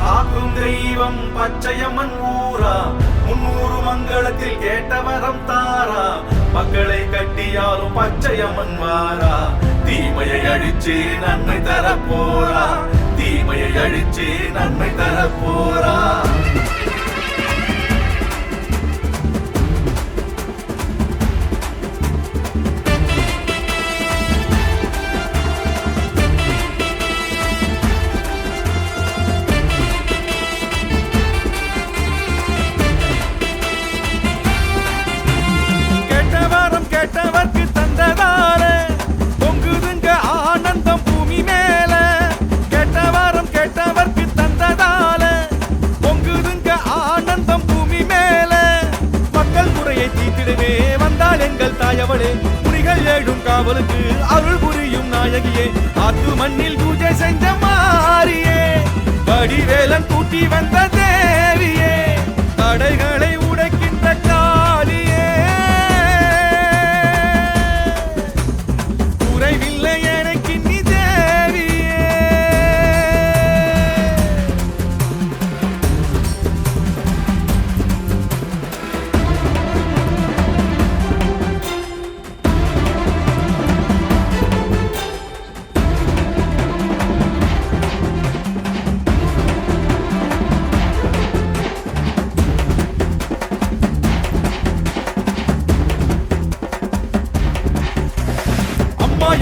காக்கும் தெய்வம் பச்சையம்மன் ஊரா 300 மங்களத்தில் கேட்ட வரம் தாரா மக்களை கட்டியாலும் பச்சையம்மன் வாரா தீமையை அழிச்சு நன்மை தர போரா தீமையை அழிச்சு நன்மை தர போரா கேட்டவர்க்கு தந்ததால பொங்குதுங்க ஆனந்தம் பூமி மேல கேட்டவரம் கேட்டவர்க்கு தந்ததால பொங்குதுங்க ஆனந்தம் பூமி மேல மக்கள் குறையை தீர்த்திடவே வந்தாள் எங்கள் தாயவளே குறிகள் ஏழும் காவலுக்கு அருள் புரியும் நாயகியே ஆத்து மண்ணில் பூஜை செஞ்ச மாறியே வடிவேலன் கூட்டி வந்த தேவியே தடைகளை உடைக்கின்ற காளியே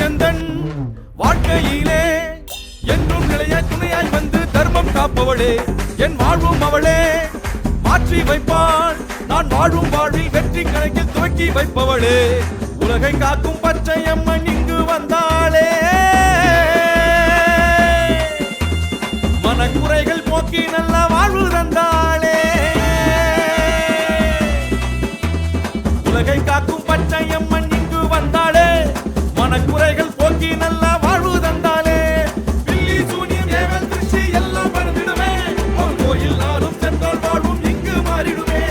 எந்தன் வாழ்க்கையிலே என்றும் நிலைய துணையாய் வந்து தர்மம் காப்பவளே என் வாழ்வும் அவளே மாற்றி வைப்பாள் நான் வாழும் வாழ்வில் வெற்றி கணக்கில் துவக்கி வைப்பவளே உலகை காக்கும் பச்சையம்மன் இங்கு வந்தாளே மனக்குறைகள் போக்கி நல்ல வாழ்வு தந்தாளே உலகை காக்கும் பச்சையம்மன் இங்கு வந்தாளே மனக்குறைகள் போக்கி நல்லா வாழ்வு தந்தாலே பில்லி சூனியம் ஏவல் திருச்சி எல்லாம் பறந்திடுமே அவள் கோயில் நாளும் சென்றால் வாழ்வும் இங்கு மாறிடுமே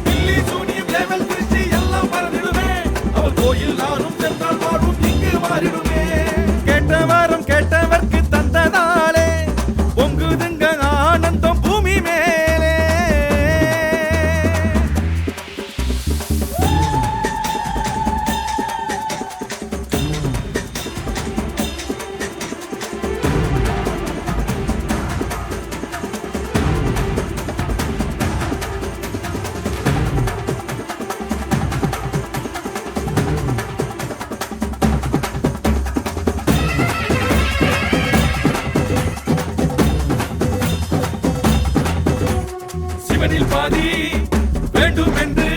பில்லி சூனியம் ஏவல் திருச்சி எல்லாம் பறந்திடுமே அவள் கோயில் நாளும் சென்றால் வாழ்வும் இங்கு மாறிடுமே கேட்டவரம் கேட்டவர்க்கு தந்ததாலே பொங்குதுங்க ஆனந்தம் பூமி மேலே சிவனில் பாதி வேண்டும் என்று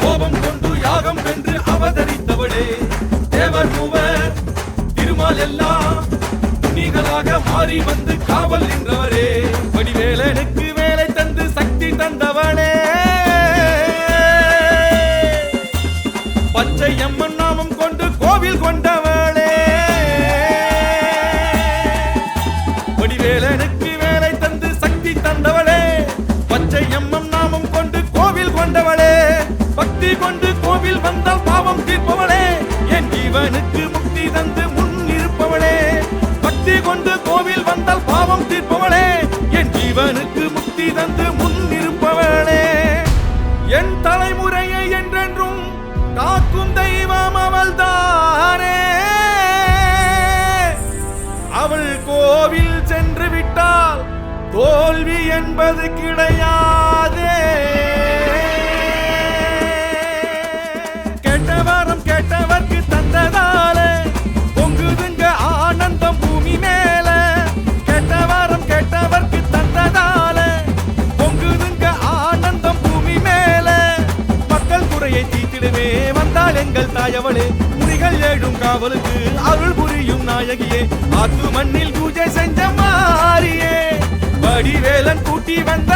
கோபம் கொண்டு யாகம் வென்று அவதரித்தவளே தேவர் மூவர் திருமால் எல்லாம் துணிகளாக மாறி வந்து காவல் நின்றவரே வடிவேலனுக்கு வேலை தந்து சக்தி தந்தவளே பச்சையம்மன் நாமம் கொண்டு கோவில் கொண்டவளே வடிவேலனுக்கு வேலை தந்து சக்தி தந்தவளே பச்சையம்மன் நாமம் கொண்டு கோவில் கொண்டவளே பக்தி கொண்டு கோவில் வந்தால் பாவம் தீர்ப்பவளே என் ஜீவனுக்கு முக்தி தந்து முன் இருப்பவளே பக்தி கொண்டு கோவில் வந்தால் பாவம் தீர்ப்பவளே என் ஜீவனுக்கு முக்தி தந்து முன் இருப்பவளே என் தலைமுறையை என்றென்றும் காக்கும் தெய்வம் அவள் தானே அவள் கோவில் சென்று விட்டால் தோல்வி என்பது கிடையாதே கேட்டவரம் கேட்டவர்க்கு தந்ததாலே பொங்குதுங்க ஆனந்தம் பூமி மேல கேட்டவரம் கேட்டவர்க்கு தந்ததாலே பொங்குதுங்க ஆனந்தம் பூமி மேல மக்கள் குறையை தீர்த்திடவே வந்தாள் எங்கள் தாயவளே குறிகள் ஏழும் காவலுக்கு அருள் புரியும் நாயகியே ஆத்து மண்ணில் பூஜை செஞ்ச மாறியே வடிவேலன் கூட்டி வந்த